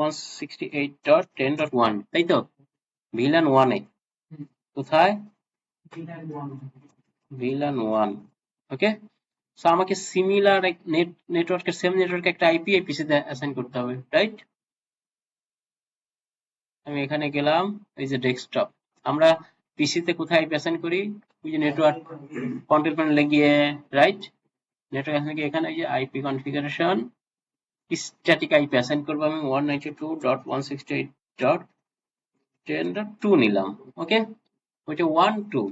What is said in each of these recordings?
168.10.1 তাই তো VLAN 1 এ কোথায় VLAN 1 ওকে সো আমাকে সিমিলার নেটওয়ার্কের সেম নেটওয়ার্কে একটা আইপি এই পিসিতে অ্যাসাইন করতে হবে রাইট আমি এখানে গেলাম এই যে ডেস্কটপ আমরা পিসিতে কোথায় আইপি অ্যাসাইন করি ওই যে নেটওয়ার্ক কন্ট্রোল প্যানেলে গিয়ে রাইট নেটওয়ার্ক অ্যাসাইন গিয়ে এখানে এই যে IP configuration static IP assign করব আমি 192.168.10.2 নিলাম ওকে ওইটা 1 2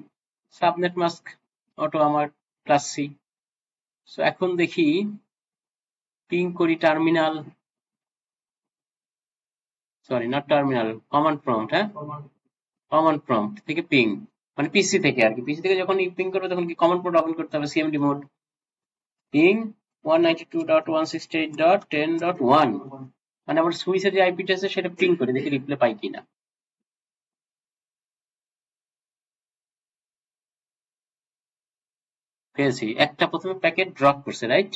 সাবনেট মাস্ক অটো আমার ক্লাস সি সো এখন দেখি পিং করি terminal sorry not terminal command prompt হ্যাঁ কমান্ড প্রম্পট থেকে পিং মানে পিসি থেকে আর কি পিসি থেকে যখন পিং করবে তখন কি কমান্ড প্রম্পট ওপেন করতে হবে সিএমডি মোড পিং 192.168.10.1 মানে আমার সুইচের যে আইপিটা আছে সেটা পিং করে দেখি রিপ্লে পাই কিনা পেয়েছি একটা প্রথমে প্যাকেট ড্রপ করছে রাইট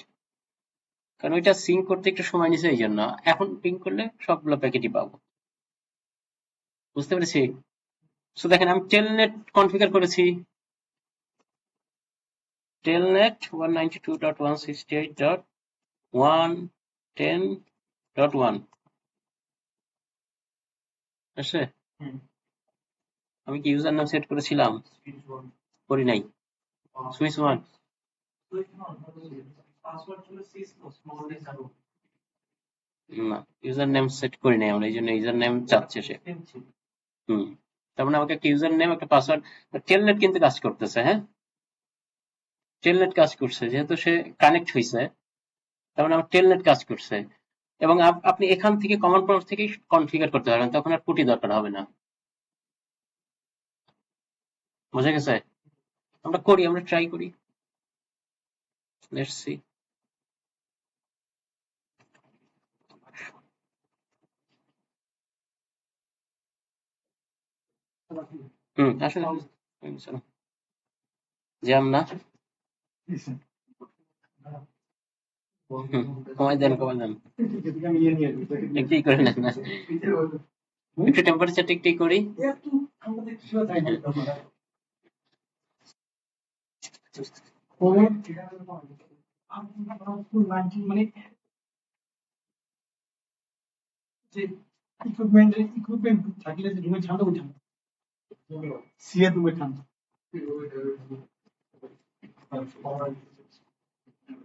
কারণ ওইটা সিঙ্ক করতে একটু সময় নিছে এই জন্য এখন পিং করলে সবগুলো প্যাকেটই পাবো বুঝতে পেরেছি সো দেখেন আমি টেলনেট কনফিগার করেছি টেলনেট 192.168.110.1 আছে আমি কি ইউজার নাম সেট করেছিলাম করি নাই সুইচ 1 না ইউজার নেম সেট করি নাই আমরা এইজন্য ইউজার নেম চাচ্ছে সে তার মানে আমাকে একটা ইউজার নেম একটা পাসওয়ার্ড টেলনেট কিন্তু কাজ করতেছে হ্যাঁ টেলনেট কাজ করছে যেহেতু সে কানেক্ট হয়েছে তার মানে আমার টেলনেট কাজ করছে এবং আপনি এখান থেকে কমান্ড প্রম্পট থেকে কনফিগার করতে পারবেন তখন আর পুটি দরকার হবে না বোঝা গেছে আমরা করি আমরা ট্রাই করি লেটস সি আসলে জ্যাম না কমাই দেন একটু করে নেন না একটু টেম্পারেচারটা একটু করি মানে যে ইকুইপমেন্ট থাকলে যে রুমে ঠান্ডা উঠে সিএ রুমে ঠান্ডা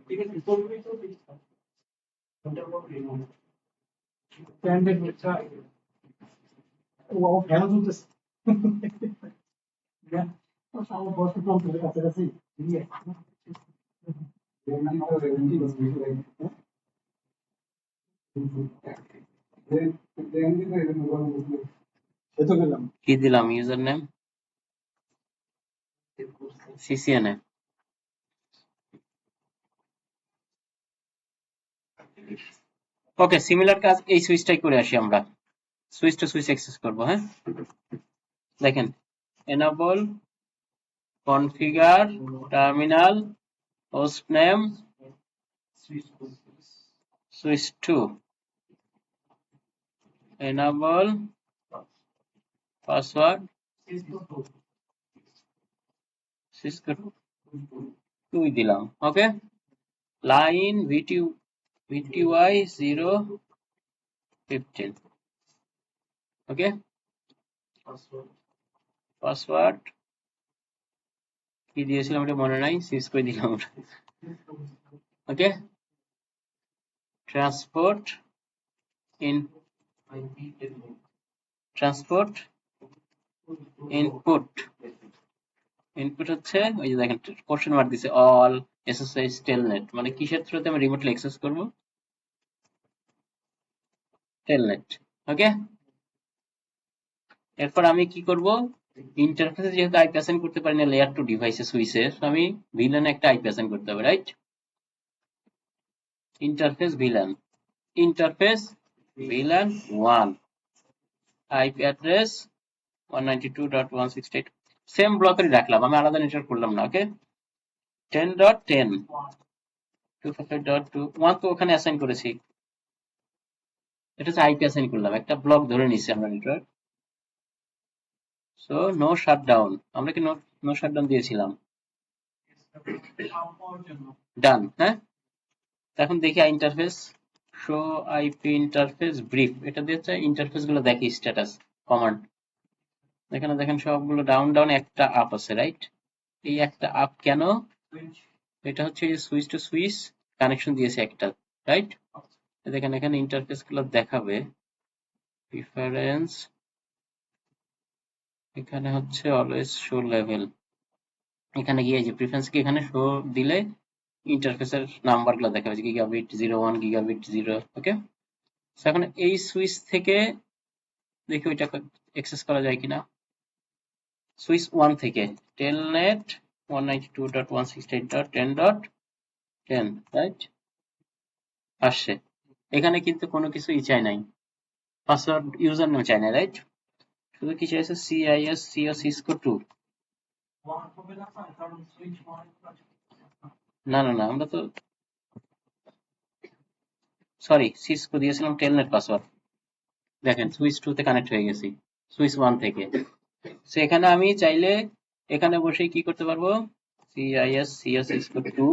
ঠিক আছে স্ট্যান্ডার্ড হচ্ছে ও ফ্যান চলতেছে আমার বসে কম করে কাছাকাছি কি দিলাম ইউজার নেম সিসিএনএ ওকে সিমিলার কাজ এই সুইচটাই করে আসি আমরা সুইচ টু সুইচ অ্যাক্সেস করব হ্যাঁ দেখেন enable configure terminal hostname switch to enable password cisco 2 দিলাম ওকে লাইন vty 015 ওকে পাসওয়ার্ড কি দিয়েছিলাম এটা মনে নাই সিসকো দিলাম ওকে ট্রান্সপোর্ট ইনপুট হচ্ছে ওই যে দেখেন কোশ্চেন মার্ক দিছে অল এসএসএইচ টেলনেট মানে কিসের থ্রুতে আমি রিমোটলি অ্যাক্সেস করব টেলনেট ওকে এরপর আমি কি করব ইন্টারফেসে যেহেতু আইপি অ্যাসাইন করতে পারি না লেয়ার 2 ডিভাইসে সুইচে আমি ভিলানে একটা আইপি অ্যাসাইন করতে হবে right interface VLAN 1 IP address 192.168 same ব্লকেরই রাখলাম আমি আলাদা নেটওয়ার্ক করলাম না ওকে 10.10 255.2 1 তো ওখানে অ্যাসাইন করেছি এটা হচ্ছে আইপি অ্যাসাইন করলাম, একটা ব্লক ধরে নিচ্ছি আমরা নেটওয়ার্ক। সো নো শাটডাউন, আমরা কি নো শাটডাউন দিয়েছিলাম? ডান। হ্যাঁ, এখন দেখি interface show IP interface brief, এটা দিয়ে হচ্ছে ইন্টারফেস গুলো দেখি স্ট্যাটাস কমান্ড। এখানে দেখেন সবগুলো ডাউন ডাউন, একটা আপ আছে, রাইট? এই একটা আপ কেন? এটা হচ্ছে সুইচ টু সুইচ কানেকশন দিয়েছে একটা, রাইট? দেখেন এখানে ইন্টারফেস গুলো দেখাবে, প্রিফারেন্স, এখানে হচ্ছে অলওয়েজ শো লেভেল, এখানে গিয়ে যে প্রিফারেন্স কি এখানে শো দিলে ইন্টারফেসের নাম্বার গুলো দেখাবে, গিগাবিট 01, গিগাবিট 0। ওকে, এখন এই সুইচ থেকে দেখি ওইটা অ্যাক্সেস করা যায় কিনা। সুইচ 1 থেকে টেলনেট 192.168.10.10, রাইট? আসছে। এখানে কিন্তু কোনো কিছু চাই নাই, পাসওয়ার্ড ইউজার নেম চাই না, রাইট? শুধু কি চাইছে সিআইএস সিও সিসকো 2। না না না, আমরা তো সরি সিসকো দিয়েছিলাম টেলনেট পাসওয়ার্ড। দেখেন সুইচ 2 তে কানেক্ট হয়ে গেছি, সুইচ 1 থেকে। সো এখানে আমি চাইলে এখানে বসে কি করতে পারবো, সিআইএস সিও Cisco 2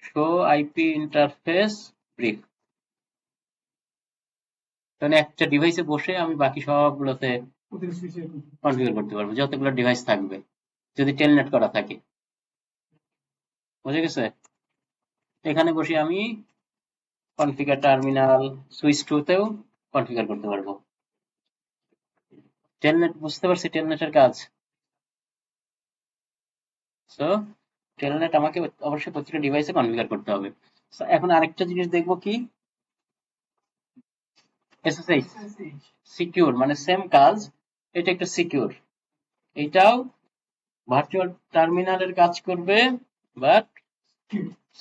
show IP interface brief. তাহলে একটা ডিভাইসে বসে আমি বাকি সবগুলোতে কনফিগার করতে পারবো, যতগুলো ডিভাইস থাকবে, যদি টেলনেট করা থাকে। বুঝে গেছে? এখানে বসে আমি কনফিগার টার্মিনাল সুইচ 2 তেও কনফিগার করতে পারবো। টেলনেট বুঝতে পারছি, টেলনেটের কাজ। সো টেলনেট আমাকে অবশ্যই প্রত্যেকটা ডিভাইসে কনফিগার করতে হবে। এখন আরেকটা জিনিস দেখবো কি, এসএসএইচ সিকিউর, মানে সেম কাজ, এটা একটা সিকিউর, এটাও ভার্চুয়াল টার্মিনালের কাজ করবে বাট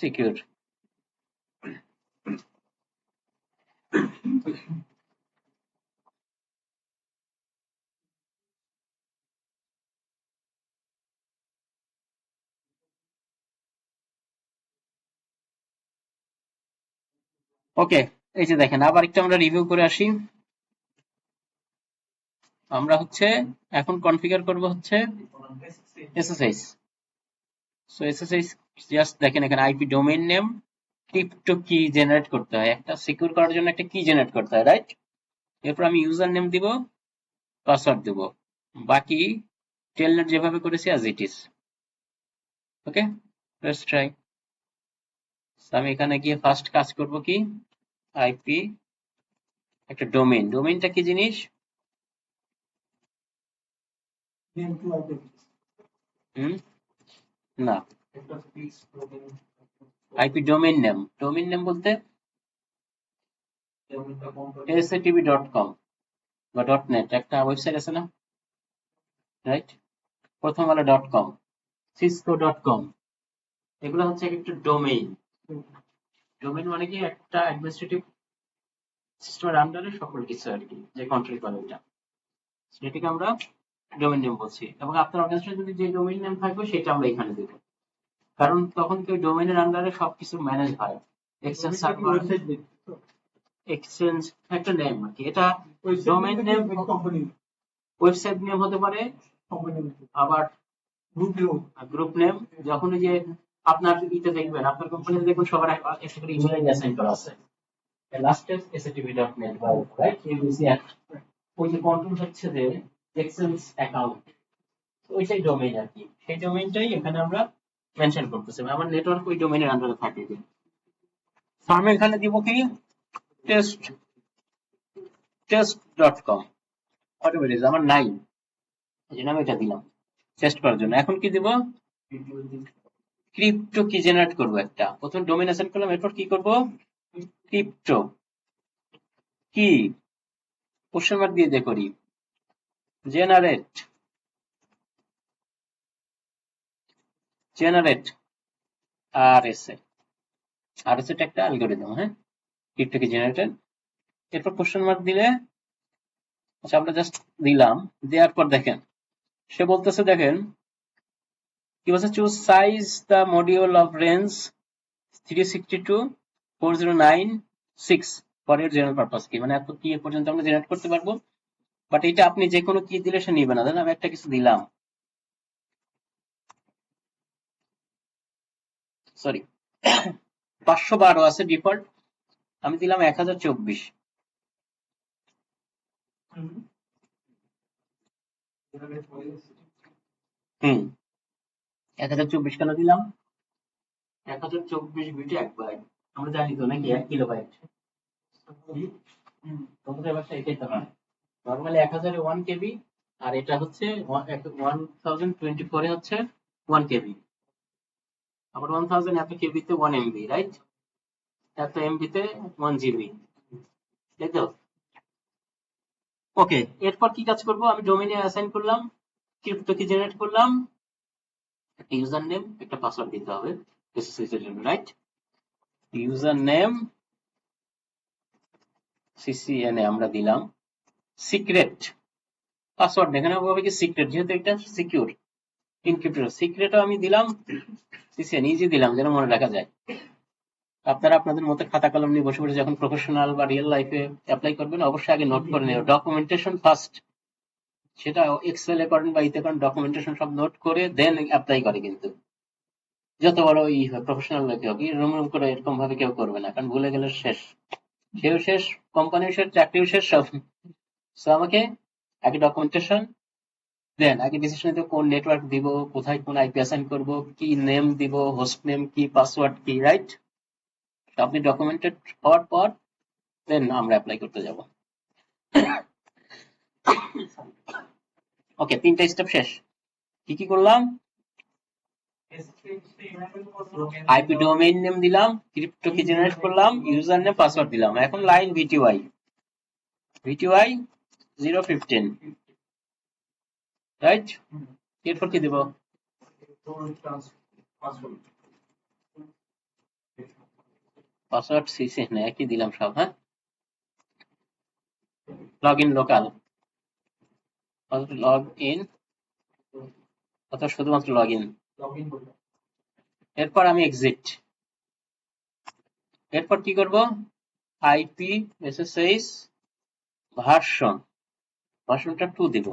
সিকিউর। ওকে, এই যে দেখেন আবার একটু আমরা রিভিউ করে আসি। আমরা হচ্ছে এখন কনফিগার করব হচ্ছে এসএসএইচ। সো এসএসএইচ জাস্ট দেখেন এখানে আইপি ডোমেইন নেম, ক্রিপ্টো কি জেনারেট করতে হয়, একটা সিকিউর করার জন্য একটা কি জেনারেট করতে হয়, রাইট? এরপর আমি ইউজার নেম দিব, পাসওয়ার্ড দেব, বাকি টেলনেট যেভাবে করেছি as it is. Okay, let's try. আমি এখানে গিয়ে ফার্স্ট কাজ করব কি, আইপি একটা ডোমেইন, ডোমেইনটা কি জিনিস? না, IP domain name, domain name বলতে satv.com বা .net একটা ওয়েবসাইট আছে না, রাইট? প্রথম হলো .com, cisco.com, এগুলো হচ্ছে একটা ডোমেইন। ডোমেইন মানে কি একটা অ্যাডমিনিস্ট্রেটিভ সিস্টেমের আন্ডারে সকল কিছু আর কি, যে কন্ট্রোল করে এটা, সেটাকে আমরা ডোমেইন নেম বলছি। এবং আপনার অর্গানাইজেশনে যদি যে ডোমেইন নেম থাকবে সেটা আমরা এখানে দেব, কারণ তখন কি ডোমেইনের আন্ডারে সবকিছু ম্যানেজ হয়। এক্সচেঞ্জ সার্ভার, এক্সচেঞ্জ একটা নেম আর কি, এটা ডোমেইন নেম ওয়েবসাইট নেম হতে পারে, আবার গ্রুপ নেম। যখন এই যে আপনার ইতে দেখবেন, আপনার কোম্পানিতে দেখবেন সবার একটা করে ইমেল আইডি অ্যাসাইন করা আছে, লাস্টে satv.net বা রাইট, এবিসি ওই যে কন্ট্রোল হচ্ছে যে এক্সচেঞ্জ অ্যাকাউন্ট, ওইটাই ডোমেইন আর কি, সেই ডোমেইনটাই এখানে আমরা মেনশন করতেছি। আমার নেটওয়ার্ক ওই ডোমেইনের আন্ডারে থাকে। আমি এখানে দিব কি test.com, অটোমেটিক আমার নাই, এই জন্য আমি এটা দিলাম টেস্ট করার জন্য। এখন কি দিব, ক্রিপ্টো কি জেনারেট করব একটা, প্রথম ডোমেইন অ্যাসাইন করলাম, এরপর কি করব, ক্রিপ্টো কি কোশ্চেন মার্ক দিয়ে করি, জেনারেট RSA টা একটা অ্যালগরিদম, হ্যাঁ, ক্রিপ্টো কি জেনারেটর। এরপর কোশ্চেন মার্ক দিলে, আচ্ছা আমরা জাস্ট দিলাম, দেওয়ার পর দেখেন সে বলতেছে, দেখেন কি বলছে, choose size the module of range 362.4096 পরের জেনারেল পারপাস কি, মানে এত কি পর্যন্ত আমরা জেনারেট করতে পারবো, বাট এটা আপনি যে কোনো কি দিলে সে নিবে না। দেন আমি একটা কিছু দিলাম, সরি 512 আছে ডিফল্ট, আমি দিলাম 1024। হুম 1024 কেন দিলাম? 1024 বিটে 1 বাইট, আমরা জানি তো নাকি 1 কিলোবাইট। তোমাদের বাসায় এটাই তো হয়, নরমালি 1000 এ 1 কেবি, আর এটা হচ্ছে 1024 এ হচ্ছে 1 কেবি, আবার 1000 এত কেবিতে 1 এমবি, রাইট? এত এমবিতে 1 জিবি, তাই তো? ওকে, এরপর কি কাজ করব, আমি ডোমেইনে অ্যাসাইন করলাম, ক্রিপ্টো কি জেনারেট করলাম, একটা ইউজার নেম একটা পাসওয়ার্ড দিতে হবে এসএসএস এর জন্য, রাইট? ইউজার নেম সিসিএনএ আমরা দিলাম, সিক্রেট পাসওয়ার্ড এখানে হবে কি সিক্রেট, যেহেতু এটা সিকিউর এনক্রিপ্টেড, সিক্রেটও আমি দিলাম সিসিএন, ইজি দিলাম যেন মনে রাখা যায়। আপনারা আপনাদের মতো খাতা কলম নিয়ে বসে বসে যখন প্রফেশনাল বা রিয়েল লাইফে অ্যাপ্লাই করবেন অবশ্যই আগে নোট করে নেবেন, ডকুমেন্টেশন ফার্স্ট, সেটা এক্সেলে করেন বা ইতে করেন, ডকুমেন্টেশন সব নোট করে দেন অ্যাপ্লাই করে, কিন্তু যত বড় প্রফেশনাল লোক হোক এরকম করে এরকম ভাবে কেউ করবে না, কারণ ভুলে গেলে শেষ, সেও শেষ, কোম্পানিও শেষ, চাকরিও শেষ, সব। সো আমাকে আগে ডকুমেন্টেশন, দেন আগে ডিসিশন নিতে কোন নেটওয়ার্ক দিব, কোথায় কোন আইপি অ্যাসাইন করব, কি নেম দিব, হোস্ট নেম কি, পাসওয়ার্ড কি, রাইট? আপনি ডকুমেন্টেড হওয়ার পর দেন আমরা অ্যাপ্লাই করতে যাব। ওকে, 3টা স্টেপ শেষ। কি কি করলাম? আইপি ডোমেইন নেম দিলাম, ক্রিপ্টো কি জেনারেট করলাম, ইউজার নেম পাসওয়ার্ড দিলাম। এখন লাইন ভিটিওয়াই 015, রাইট? এরপর কি দেব? পাসওয়ার্ড সিসি না একই দিলাম সব, হ্যাঁ। Log in local, log in অথবা শুধুমাত্র লগ ইন, এরপর আমি এক্সিট। এরপর কি করব? আইপি এসএসএইচ ভার্সনটা 2 দিব,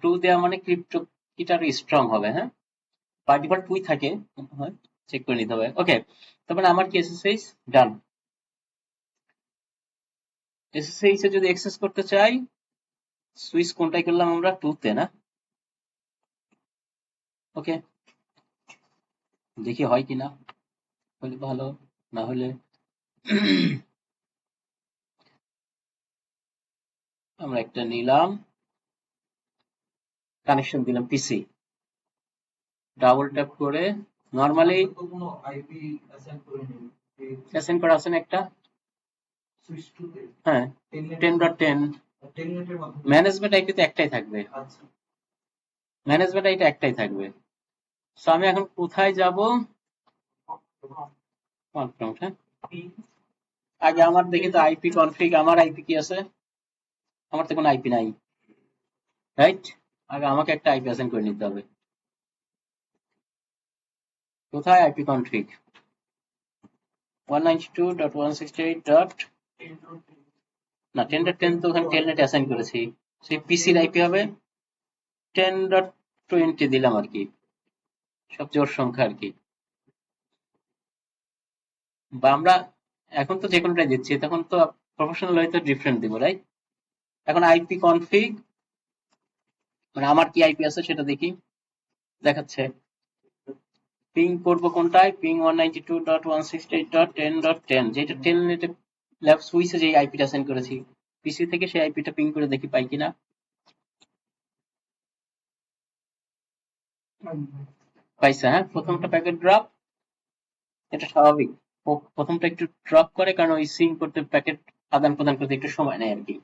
2 দেওয়া মানে ক্রিপ্টো কিটা স্ট্রং হবে, হ্যাঁ। বাই ডিফল্ট 2 থাকে, চেক করে নিতে হবে। ওকে, তারপরে আমার কি এসএসএইচ ডান। এসএসএইচ এ যদি অ্যাক্সেস করতে চাই, সুইচ কোনটাই করলাম আমরা, 2 তে না। ওকে, দেখি হয় কিনা, হলে ভালো, না হলে আমরা একটা নিলাম, কানেকশন দিলাম পিসি, ডাবল ট্যাপ করে নরমালি অ্যাসাইন করা আছে না একটা, হ্যাঁ 10.10 ম্যানেজমেন্ট আইপি তে একটাই থাকবে, ম্যানেজমেন্ট আইপি একটাই থাকবে। সো আমি এখন কোথায় যাব? হ্যাঁ, আগে আমার দেখি তো আইপি কনফিগ, আমার আইপি কি আছে, আমার তো কোনো আইপি নাই, রাইট? আগে আমাকে একটা আইপি অ্যাসাইন করে নিতে হবে। কোথায় আইপি কনফিগ? 192.168. না 10.10 তো ওখানে টেলনেট অ্যাসাইন করেছি, সেই পিসির আইপি হবে 10.20 দিলাম আর কি, সব জোর সংখ্যা আর কি। বা আমরা এখন তো যে কোনোটাই দিচ্ছি, তখন তো প্রফেশনাল হয়তো ডিফারেন্ট দিব, রাইট? এখন আইপি কনফিগ মানে আমার কি আইপি আছে সেটা দেখি, দেখাচ্ছে পিং করবো কোনটায়, পিং 192.168.10.10, যেটা টেলনেটে ল্যাব সুইচে যে আইপিটা সেন্ড করেছি, পিসি থেকে সেই আইপিটা পিং করে দেখি পাই কিনা। পাইছে, হ্যাঁ। প্রথমটা প্যাকেট ড্রপ, এটা স্বাভাবিক, প্রথমটা একটু ড্রপ করে কারণ ওই সিং করতে, প্যাকেট আদান প্রদান করতে একটু সময় নেয় আর কি।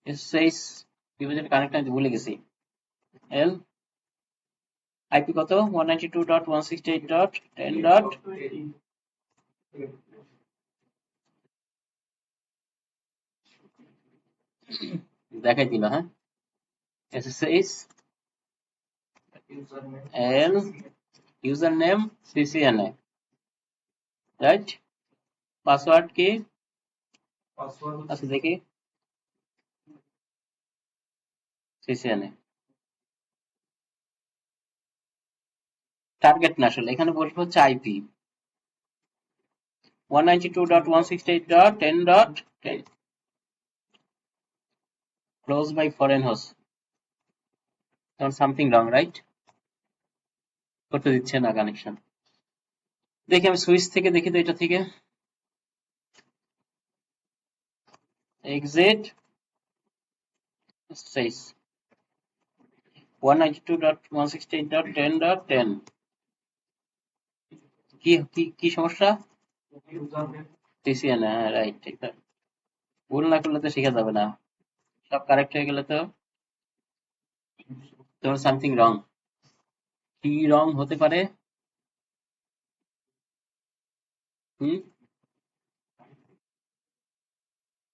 এসএসএইচ ডিভাইসের কানেক্ট আমি ভুলে গেছি, এল আইপি কত 192.168.10. দেখাই দিল, হ্যাঁ। SSH L user name CCNA, right? Password কি আচ্ছা দেখি সিসিএনএ টার্গেট না আসলে এখানে বসবে হচ্ছে IP 192.168.10.10 closed by foreign host something wrong right করতে দিচ্ছে না কানেকশন দেখি আমি সুইচ থেকে দেখি তো এটা থেকে এক্সিট সাইজ 192.168.10.10 কি কি কি সমস্যা সিসিএনএ হ্যাঁ রাইট ঠিক আছে ভুল না করলে তো শেখা যাবে না সব কারেক্ট হয়ে গেলে তো তোমার সামথিং রং কি রং হতে পারে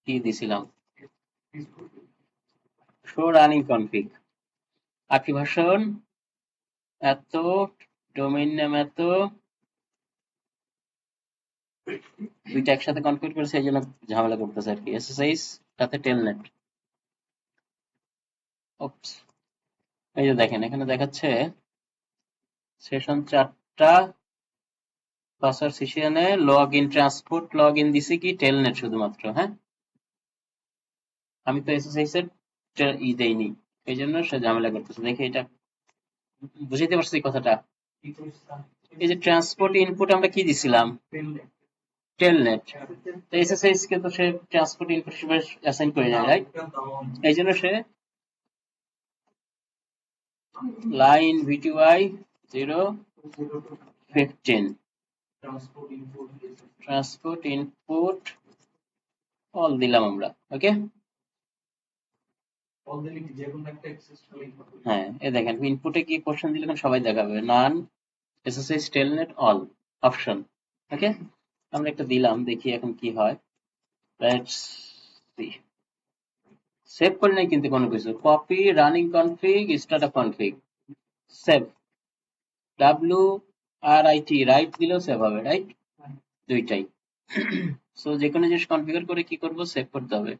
কি দিছিলাম শো রানিং কনফিগ আকি ভাষণ এত ডোমেইন নেম এত দুইটা একসাথে কনফিগ করেছে এই জন্য ঝামেলা করতেছে আর কি এসএসএইচ সাথে টেলনেট ওপস এই যে দেখেন এখানে দেখাচ্ছে সেশন 4টা password CCNA log in transport log in দিছি কি টেলনেট শুধুমাত্র হ্যাঁ আমি তো এসএসএইচ এর ই দেইনি এই জন্য সে ঝামেলা করতেছে দেখি এটা বুঝতে পারছি কথাটা এই যে ট্রান্সপোর্ট ইনপুট আমরা কি দিছিলাম টেলনেট তো এসএসএইচ কে তো সে ট্রান্সপোর্ট ইনপুট হিসেবে অ্যাসাইন করে নেয় রাইট এই জন্য সে লাইন ভিটিওয়াই 015 ট্রান্সপোর্ট ইনপুট অল দিলাম আমরা ওকে হ্যাঁ এই দেখেন ইনপুটে কি কোশ্চেন দিলে সবাই দেখাবে none SSH telnet all option okay আমরা একটা দিলাম দেখি এখন কি হয় লেটস সি সেভ করে নাই কিন্তু কোনো কিছু copy running config startup config save W R I T দিলেও সেভ হবে রাইট দুইটাই সো যে কোনো জিনিস কনফিগার করে কি করব সেভ করতে হবে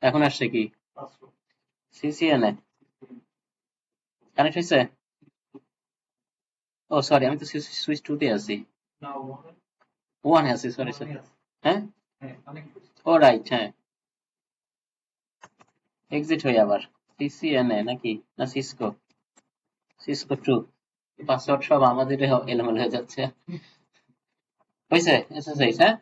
এখন আসছে কি সিসিএনএ কানেক্ট হয়েছে ও সরি আমি তো সুইচ 2 তে আছি ওয়ান আছে সরি সরি হ্যাঁ ও রাইট হ্যাঁ এক্সিট হয়ে আবার সিসিএনএ নাকি না সিসকো সিসকো 2 পাসওয়ার্ড সব আমাদের এলোমেলো হয়ে যাচ্ছে হয়েছে এসএসএইচ হ্যাঁ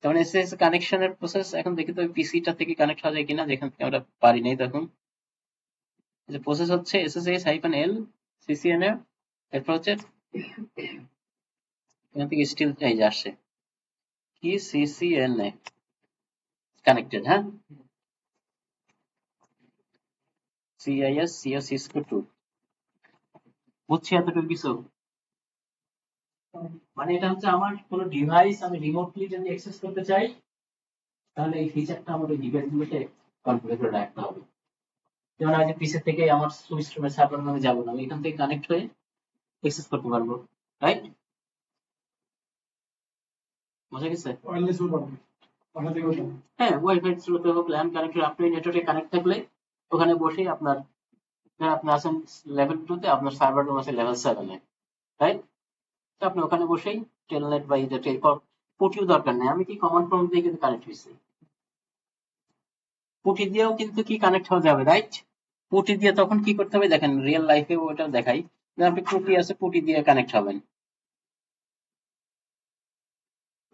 তখন এসএসএইচ কানেকশনের প্রসেস এখন দেখি তো পিসিটা থেকে কানেক্ট হওয়া যায় কিনা যেখান থেকে আমরা পারি নাই তখন যে প্রসেস হচ্ছে SSH-L CCNA এরপর হচ্ছে এখান থেকে স্টিল এই যে আসছে কি CCNA কানেক্টেড হ্যাঁ CIS CO Cisco 2 বুঝছি এতটুকু কিছু মানে এটা হচ্ছে আমার কোনো ডিভাইস আমি রিমোটলি যদি অ্যাক্সেস করতে চাই তাহলে এই ফিচারটা আমার ওই ডিভাইসগুলোতে কনফিগার করে রাখতে হবে যেমন আজ পিসি থেকে আমার সুইচ রুমের সার্ভার নামে যাবো না আমি এখান থেকে কানেক্ট হয়ে অ্যাক্সেস করতে পারবো রাইট বুঝা গেছে হ্যাঁ ওয়াইফাই থ্রুতে হোক ল্যান কানেক্টর আপনি নেটওয়ার্কে কানেক্ট থাকলে ওখানে বসে আপনার আপনি আছেন লেভেল 2 তে আপনার সার্ভার রুম আছে লেভেল 7 এ রাইট তো আপনি ওখানে বসেই টেলনেট বা এটা পুটিও দরকার নেই আমি কি কমান্ড প্রম্পট দিয়ে কিন্তু কানেক্ট হইছি পুটি দিয়েও কিন্তু কি কানেক্ট হওয়া যাবে রাইট পুটি দিয়ে তখন কি করতে হবে দেখেন রিয়েল লাইফে ওটা দেখাই আপনি পুটি আছে পুটি দিয়ে কানেক্ট হবেন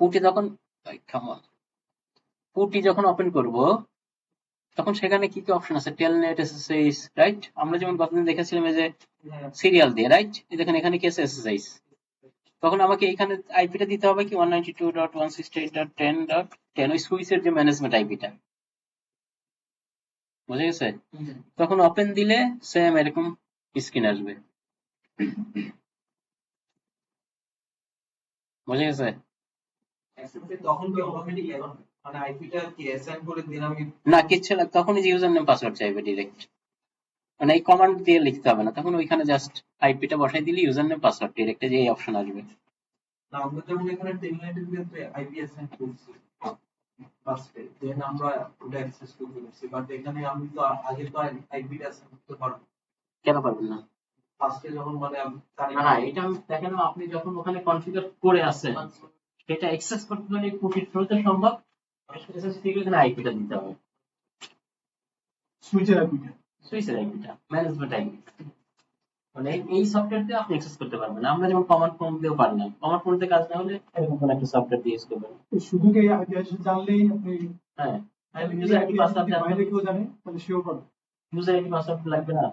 পুটি তখন পুটি যখন ওপেন করব তখন সেখানে কি কি অপশন আছে টেলনেট এসএসএইচ রাইট আমরা যেমন গতদিন দেখেছিলাম এই যে সিরিয়াল দিয়ে রাইট এই দেখেন এখানে কি আছে এসএসএইচ তখন আমাকে এখানে আইপিটা দিতে হবে কি 192.168.10.10 ওই সুইচের যে ম্যানেজমেন্ট আইপিটা বুঝে গেছে তখন ওপেন দিলে সেম এরকম স্ক্রিন আসবে বুঝে গেছে তখন কি অটোমেটিক মানে আইপিটা কি অ্যাসাইন করে দিন আমি না কিচ্ছু না তখন যে ইউজার নেম পাসওয়ার্ড চাইবে ডাইরেক্ট মানে এই কমান্ড দিয়ে লিখতে হবে না, তখন ওইখানে জাস্ট আইপিটা বসাই দিলে ইউজার নেম পাসওয়ার্ড ডিরেক্ট যে এই অপশন আসবে। না আমরা যেমন এখানে টেলনেটের ক্ষেত্রে আইপি অ্যাসাইন করছি ফার্স্টে, দেন আমরা ওটা অ্যাক্সেস করতে পারছি, বাট এখানে আমি তো আগে তো আইপিটা অ্যাসাইন করতে পারবো কেন পারবেন না? ফার্স্টে যখন মানে আমি না না, এটা আমি দেখেন আপনি যখন ওখানে কনফিগার করে আছেন সেটা অ্যাক্সেস করতে হলে পুটির থ্রুতে সম্ভব, এসএসএস থেকে এখানে আইপিটা দিতে হবে, সুইচের আইপিটা। সুইচের আইপিটা, ম্যানেজমেন্ট আইপি। মানে এই সফটওয়্যার দিয়ে আপনি অ্যাক্সেস করতে পারবেন। আমরা যেমন কমান্ড প্রম্পট দিয়েও পারলাম, কমান্ড প্রম্পট দিয়ে কাজ না হলে এরকম কোনো একটা সফটওয়্যার দিয়ে ইউজ করবেন। শুধু কি আইপি অ্যাড্রেস জানলেই আপনি হ্যাঁ, ইউজার আইডি পাসওয়ার্ড বাইরে কেউ জানে তাহলে সেও পারবে। ইউজার আইডি পাসওয়ার্ড লাগবে না?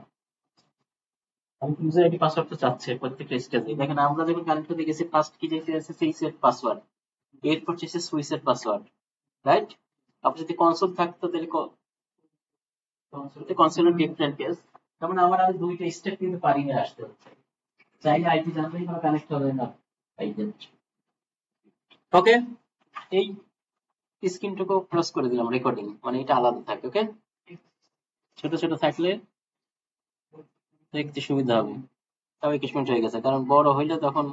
আমি ইউজার আইডি পাসওয়ার্ড তো চাচ্ছে প্রত্যেকটা স্টেজে। দেখেন আমরা যখন কানেক্ট করতে গেছি ফার্স্ট কি চাইছে সুইচের পাসওয়ার্ড, এরপর চাইছে সুইচের পাসওয়ার্ড, রাইট? আপনি যদি কনসোল থাকতো তাহলে কনসোলের ডিফারেন্ট কেস, যেমন আমার আমি দুইটা স্টেপ কিন্তু পারি না আসতে হচ্ছে, চাইলে আইপি জানলেই কোনো কানেক্ট হবে না। ওকে, এই স্ক্রিনটুকু ক্লোজ করে দিলাম, রেকর্ডিং মানে এটা আলাদা থাকে। ওকে, ছোট ছোট থাকলে দেখতে সুবিধা হবে। তবে 21 মিনিট হয়ে গেছে, কারণ বড় হইলে তখন